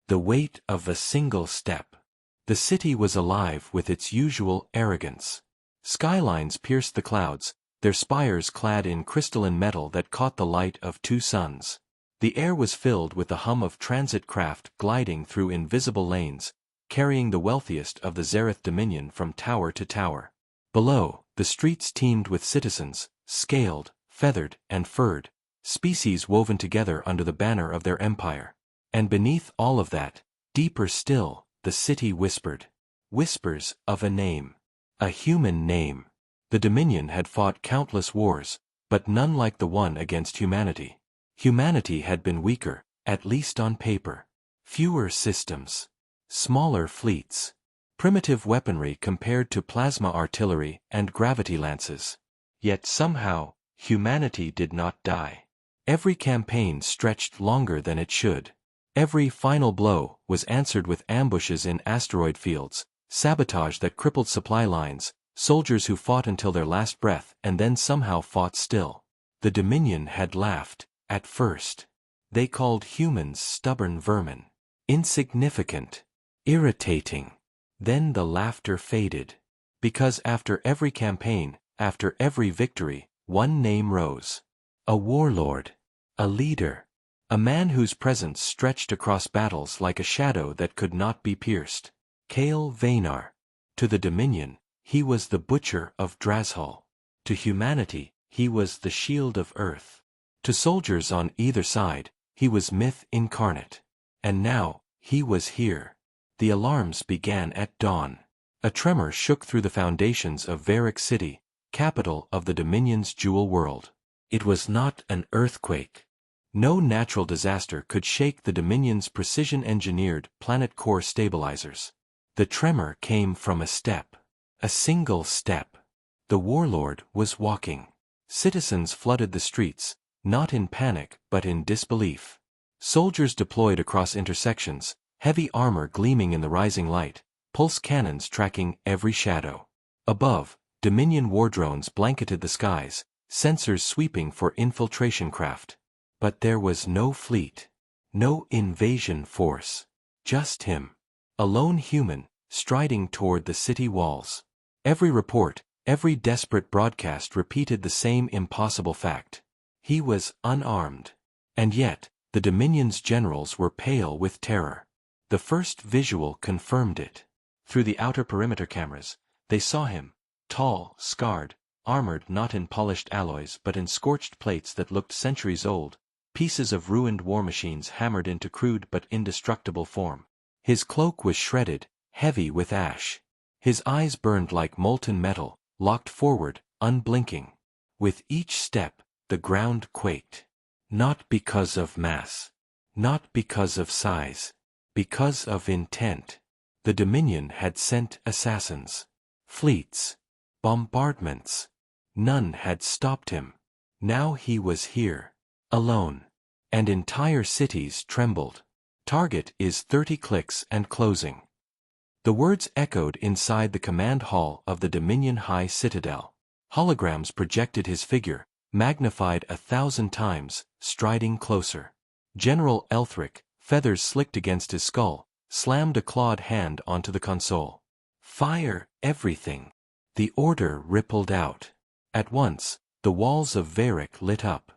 The weight of a single step. The city was alive with its usual arrogance. Skylines pierced the clouds, their spires clad in crystalline metal that caught the light of two suns. The air was filled with the hum of transit craft gliding through invisible lanes, carrying the wealthiest of the Zareth Dominion from tower to tower. Below, the streets teemed with citizens, scaled, feathered, and furred, species woven together under the banner of their empire. And beneath all of that, deeper still, the city whispered. Whispers of a name. A human name. The Dominion had fought countless wars, but none like the one against humanity. Humanity had been weaker, at least on paper. Fewer systems. Smaller fleets. Primitive weaponry compared to plasma artillery and gravity lances. Yet somehow, humanity did not die. Every campaign stretched longer than it should. Every final blow was answered with ambushes in asteroid fields, sabotage that crippled supply lines, soldiers who fought until their last breath and then somehow fought still. The Dominion had laughed, at first. They called humans stubborn vermin. Insignificant. Irritating. Then the laughter faded. Because after every campaign, after every victory, one name rose. A warlord. A leader. A man whose presence stretched across battles like a shadow that could not be pierced. Kael Vaynar. To the Dominion, he was the butcher of Drashul. To humanity, he was the shield of Earth. To soldiers on either side, he was myth incarnate. And now, he was here. The alarms began at dawn. A tremor shook through the foundations of Varric City, capital of the Dominion's jewel world. It was not an earthquake. No natural disaster could shake the Dominion's precision-engineered planet core stabilizers. The tremor came from a step. A single step. The Warlord was walking. Citizens flooded the streets, not in panic but in disbelief. Soldiers deployed across intersections, heavy armor gleaming in the rising light, pulse cannons tracking every shadow. Above, Dominion war drones blanketed the skies, sensors sweeping for infiltration craft. But there was no fleet. No invasion force. Just him. A lone human, striding toward the city walls. Every report, every desperate broadcast repeated the same impossible fact. He was unarmed. And yet, the Dominion's generals were pale with terror. The first visual confirmed it. Through the outer perimeter cameras, they saw him, tall, scarred, armored not in polished alloys but in scorched plates that looked centuries old, pieces of ruined war machines hammered into crude but indestructible form. His cloak was shredded, heavy with ash. His eyes burned like molten metal, locked forward, unblinking. With each step, the ground quaked. Not because of mass. Not because of size. Because of intent. The Dominion had sent assassins. Fleets. Bombardments. None had stopped him. Now he was here. Alone. And entire cities trembled. Target is 30 clicks and closing. The words echoed inside the command hall of the Dominion High Citadel. Holograms projected his figure, magnified 1,000 times, striding closer. General Elthric, feathers slicked against his skull, slammed a clawed hand onto the console. Fire everything. The order rippled out. At once, the walls of Varric lit up.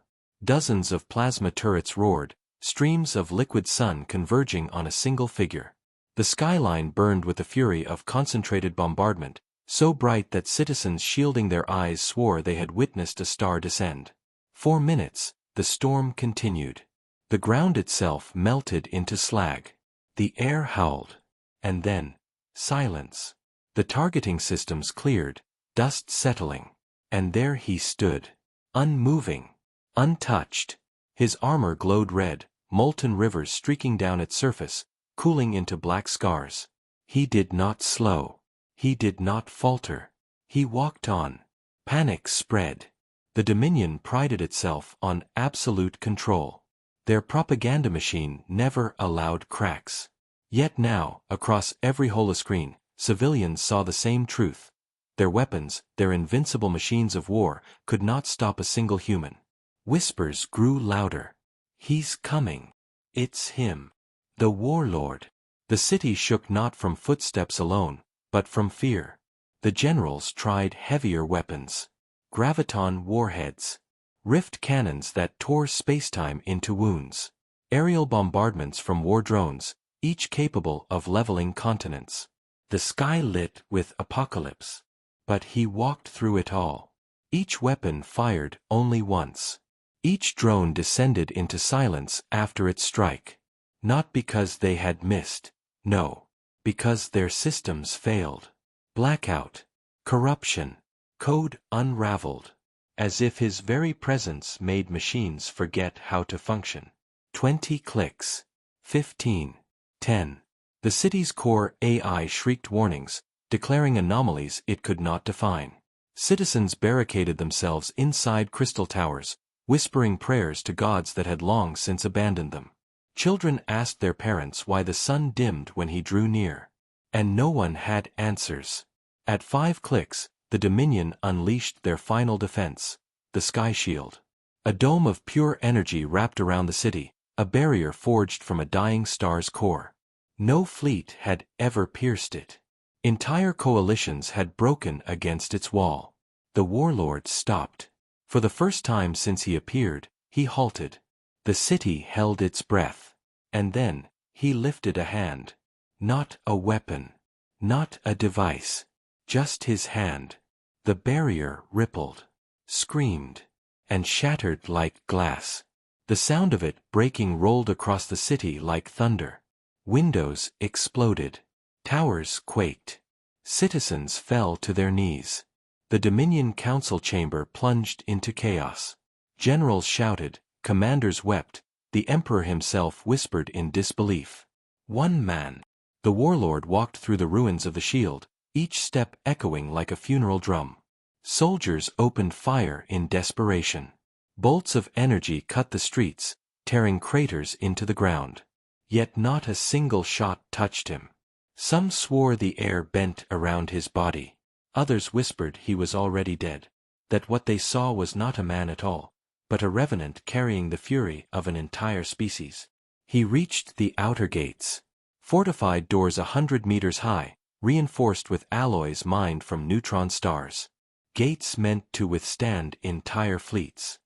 Dozens of plasma turrets roared, streams of liquid sun converging on a single figure. The skyline burned with the fury of concentrated bombardment, so bright that citizens shielding their eyes swore they had witnessed a star descend. For minutes, the storm continued. The ground itself melted into slag. The air howled. And then, silence. The targeting systems cleared, dust settling. And there he stood. Unmoving. Untouched. His armor glowed red, molten rivers streaking down its surface, cooling into black scars. He did not slow. He did not falter. He walked on. Panic spread. The Dominion prided itself on absolute control. Their propaganda machine never allowed cracks. Yet now, across every holoscreen, civilians saw the same truth. Their weapons, their invincible machines of war, could not stop a single human. Whispers grew louder. He's coming. It's him. The Warlord. The city shook not from footsteps alone, but from fear. The generals tried heavier weapons. Graviton warheads. Rift cannons that tore spacetime into wounds. Aerial bombardments from war drones, each capable of leveling continents. The sky lit with apocalypse. But he walked through it all. Each weapon fired only once. Each drone descended into silence after its strike. Not because they had missed, no. Because their systems failed. Blackout. Corruption. Code unraveled. As if his very presence made machines forget how to function. 20 clicks. 15. 10. The city's core AI shrieked warnings, declaring anomalies it could not define. Citizens barricaded themselves inside crystal towers, whispering prayers to gods that had long since abandoned them. Children asked their parents why the sun dimmed when he drew near. And no one had answers. At 5 clicks, the Dominion unleashed their final defense, the Sky Shield. A dome of pure energy wrapped around the city, a barrier forged from a dying star's core. No fleet had ever pierced it. Entire coalitions had broken against its wall. The Warlord stopped. For the first time since he appeared, he halted. The city held its breath. And then, he lifted a hand. Not a weapon. Not a device. Just his hand. The barrier rippled. Screamed. And shattered like glass. The sound of it breaking rolled across the city like thunder. Windows exploded. Towers quaked. Citizens fell to their knees. The Dominion Council chamber plunged into chaos. Generals shouted, commanders wept, the Emperor himself whispered in disbelief. One man. The Warlord walked through the ruins of the shield, each step echoing like a funeral drum. Soldiers opened fire in desperation. Bolts of energy cut the streets, tearing craters into the ground. Yet not a single shot touched him. Some swore the air bent around his body. Others whispered he was already dead, that what they saw was not a man at all, but a revenant carrying the fury of an entire species. He reached the outer gates. Fortified doors 100 meters high, reinforced with alloys mined from neutron stars. Gates meant to withstand entire fleets.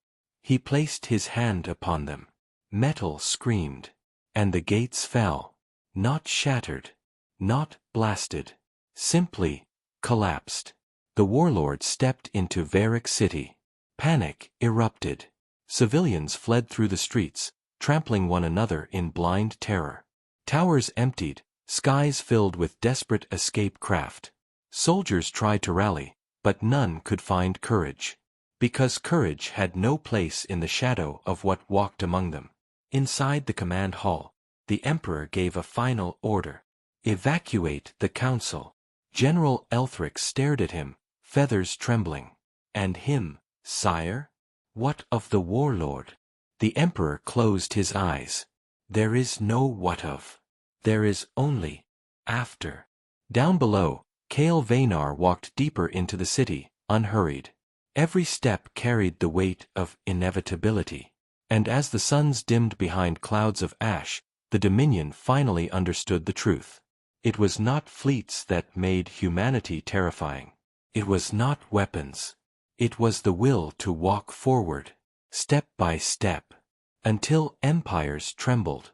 He placed his hand upon them. Metal screamed. And the gates fell. Not shattered. Not blasted. Simply collapsed. The Warlord stepped into Varric City. Panic erupted. Civilians fled through the streets, trampling one another in blind terror. Towers emptied, skies filled with desperate escape craft. Soldiers tried to rally, but none could find courage. Because courage had no place in the shadow of what walked among them. Inside the command hall, the Emperor gave a final order. Evacuate the council. General Elthric stared at him, feathers trembling. And him, sire? What of the Warlord? The Emperor closed his eyes. There is no what of. There is only after. Down below, Kael Vaynar walked deeper into the city, unhurried. Every step carried the weight of inevitability. And as the suns dimmed behind clouds of ash, the Dominion finally understood the truth. It was not fleets that made humanity terrifying. It was not weapons. It was the will to walk forward, step by step, until empires trembled.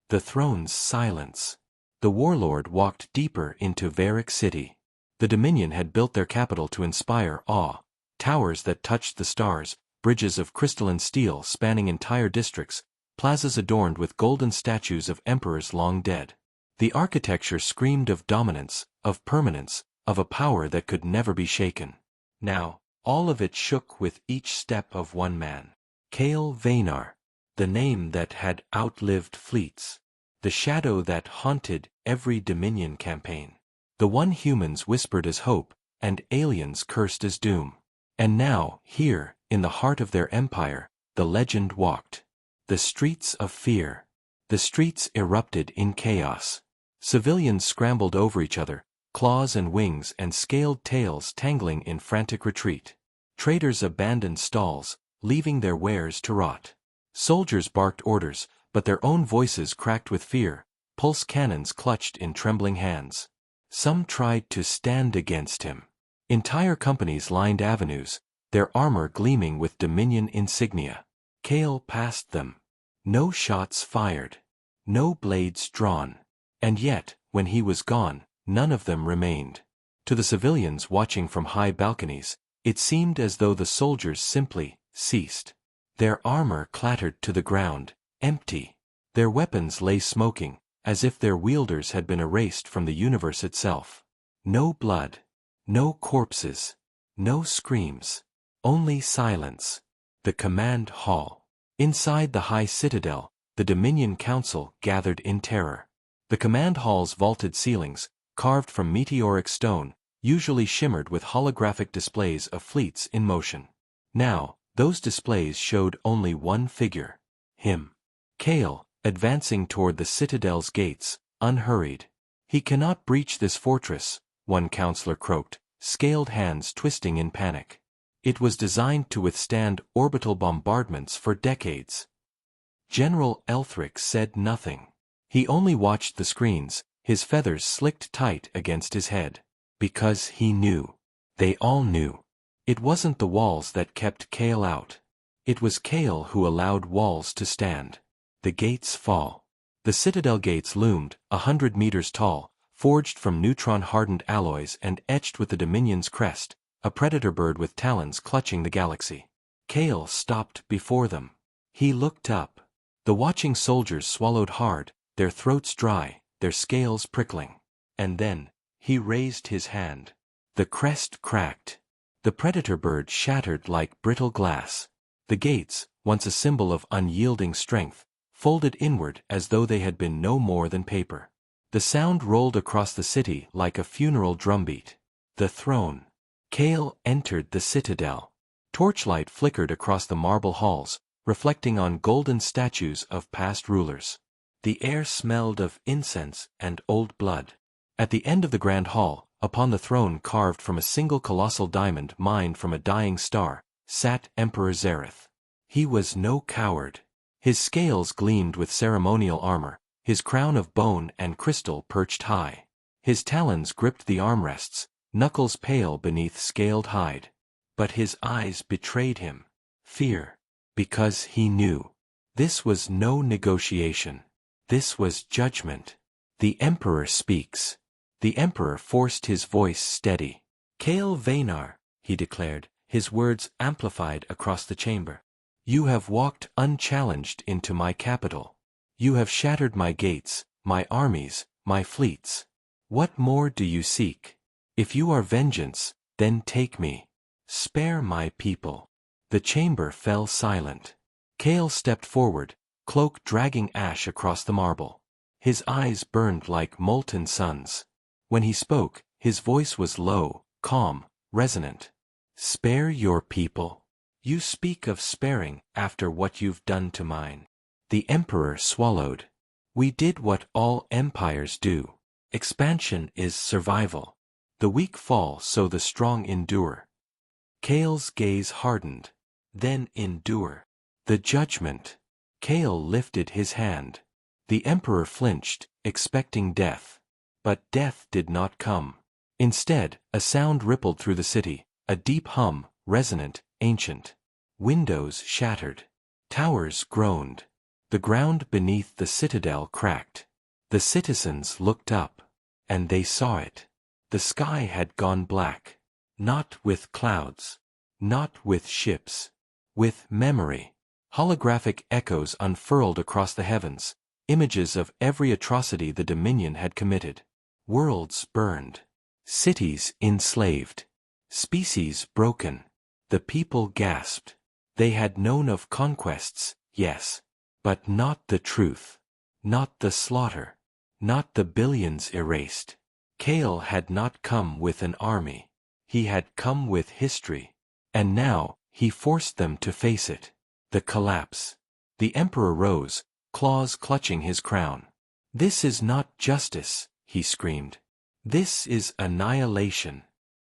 The throne's silence. The Warlord walked deeper into Varric City. The Dominion had built their capital to inspire awe. Towers that touched the stars, bridges of crystalline steel spanning entire districts, plazas adorned with golden statues of emperors long dead. The architecture screamed of dominance, of permanence, of a power that could never be shaken. Now, all of it shook with each step of one man. Kael Vaynar, the name that had outlived fleets. The shadow that haunted every Dominion campaign. The one humans whispered as hope, and aliens cursed as doom. And now, here, in the heart of their empire, the legend walked. The streets of fear. The streets erupted in chaos. Civilians scrambled over each other, claws and wings and scaled tails tangling in frantic retreat. Traders abandoned stalls, leaving their wares to rot. Soldiers barked orders, but their own voices cracked with fear. pulse cannons clutched in trembling hands. Some tried to stand against him. Entire companies lined avenues, their armor gleaming with Dominion insignia. Kale passed them. No shots fired. No blades drawn. And yet, when he was gone, none of them remained. To the civilians watching from high balconies, it seemed as though the soldiers simply ceased. Their armor clattered to the ground, empty. Their weapons lay smoking, as if their wielders had been erased from the universe itself. No blood. No corpses. No screams. Only silence. The command hall. Inside the high citadel, the Dominion Council gathered in terror. The command hall's vaulted ceilings, carved from meteoric stone, usually shimmered with holographic displays of fleets in motion. Now, those displays showed only one figure. Him. Kale, advancing toward the citadel's gates, unhurried. "He cannot breach this fortress," one counselor croaked, scaled hands twisting in panic. "It was designed to withstand orbital bombardments for decades." General Elthrick said nothing. He only watched the screens, his feathers slicked tight against his head. Because he knew. They all knew. It wasn't the walls that kept Kale out. It was Kale who allowed walls to stand. The gates fall. The citadel gates loomed, 100 meters tall, forged from neutron-hardened alloys and etched with the Dominion's crest, a predator bird with talons clutching the galaxy. Kale stopped before them. He looked up. The watching soldiers swallowed hard, their throats dry, their scales prickling. And then, he raised his hand. The crest cracked. The predator bird shattered like brittle glass. The gates, once a symbol of unyielding strength, folded inward as though they had been no more than paper. The sound rolled across the city like a funeral drumbeat. The throne. Kale entered the citadel. Torchlight flickered across the marble halls, reflecting on golden statues of past rulers. The air smelled of incense and old blood. At the end of the grand hall, upon the throne carved from a single colossal diamond mined from a dying star, sat Emperor Zareth. He was no coward. His scales gleamed with ceremonial armor, his crown of bone and crystal perched high. His talons gripped the armrests, knuckles pale beneath scaled hide. But his eyes betrayed him. Fear. Because he knew. This was no negotiation. This was judgment. The Emperor speaks. The Emperor forced his voice steady. "Kale Vaynar," he declared, his words amplified across the chamber. "You have walked unchallenged into my capital. You have shattered my gates, my armies, my fleets. What more do you seek? If you are vengeance, then take me. Spare my people." The chamber fell silent. Kale stepped forward, cloak dragging ash across the marble. His eyes burned like molten suns. When he spoke, his voice was low, calm, resonant. "Spare your people. You speak of sparing after what you've done to mine." The Emperor swallowed. "We did what all empires do. Expansion is survival. The weak fall so the strong endure." Kale's gaze hardened. Then endure. The judgment. Kale lifted his hand. The Emperor flinched, expecting death. But death did not come. Instead, a sound rippled through the city, a deep hum, resonant, ancient. Windows shattered. Towers groaned. The ground beneath the citadel cracked. The citizens looked up. And they saw it. The sky had gone black. Not with clouds. Not with ships. With memory. Holographic echoes unfurled across the heavens, images of every atrocity the Dominion had committed. Worlds burned. Cities enslaved. Species broken. The people gasped. They had known of conquests, yes. But not the truth. Not the slaughter. Not the billions erased. Kale had not come with an army. He had come with history. And now, he forced them to face it. The collapse. The Emperor rose, claws clutching his crown. "This is not justice," he screamed. "This is annihilation."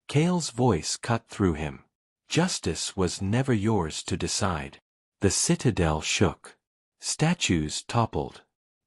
Kale's voice cut through him. Justice was never yours to decide. The citadel shook. Statues toppled.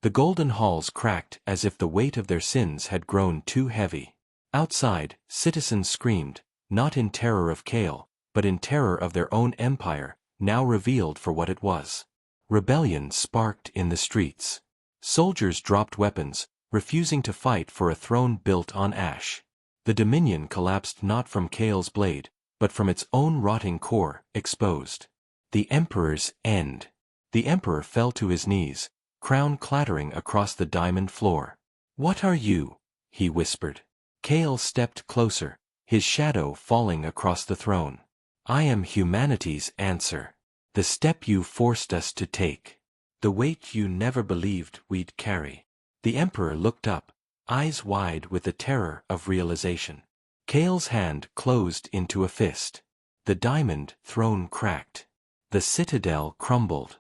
The golden halls cracked as if the weight of their sins had grown too heavy. Outside, citizens screamed, not in terror of Kale, but in terror of their own empire, now revealed for what it was. Rebellion sparked in the streets. Soldiers dropped weapons, refusing to fight for a throne built on ash. The Dominion collapsed not from Kale's blade, but from its own rotting core, exposed. The Emperor's end. The Emperor fell to his knees, crown clattering across the diamond floor. "What are you?" he whispered. Kale stepped closer, his shadow falling across the throne. "I am humanity's answer. The step you forced us to take. The weight you never believed we'd carry." The Emperor looked up, eyes wide with the terror of realization. Kale's hand closed into a fist. The diamond throne cracked. The citadel crumbled.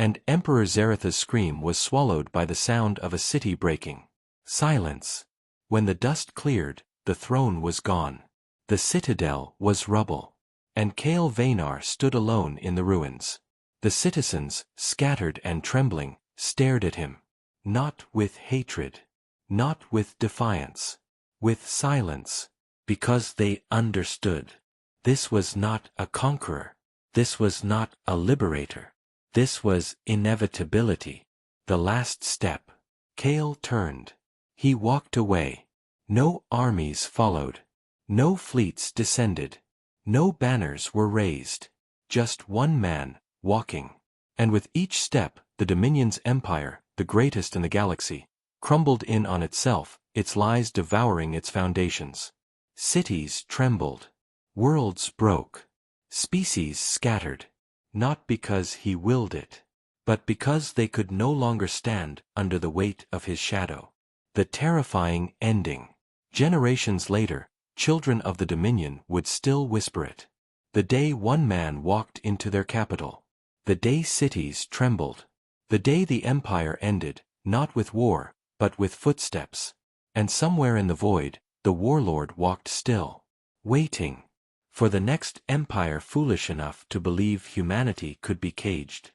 And Emperor Zaratha's scream was swallowed by the sound of a city breaking. Silence. When the dust cleared, the throne was gone. The citadel was rubble. And Kale Vaynar stood alone in the ruins. The citizens, scattered and trembling, stared at him. Not with hatred. Not with defiance. With silence. Because they understood. This was not a conqueror. This was not a liberator. This was inevitability. The last step. Kale turned. He walked away. No armies followed. No fleets descended. No banners were raised. Just one man, walking. And with each step, the Dominion's empire, the greatest in the galaxy, crumbled in on itself, its lies devouring its foundations. Cities trembled. Worlds broke. Species scattered. Not because he willed it, but because they could no longer stand under the weight of his shadow. The terrifying ending. Generations later, children of the Dominion would still whisper it. The day one man walked into their capital. The day cities trembled. The day the empire ended, not with war, but with footsteps. And somewhere in the void, the Warlord walked still. Waiting. For the next empire foolish enough to believe humanity could be caged.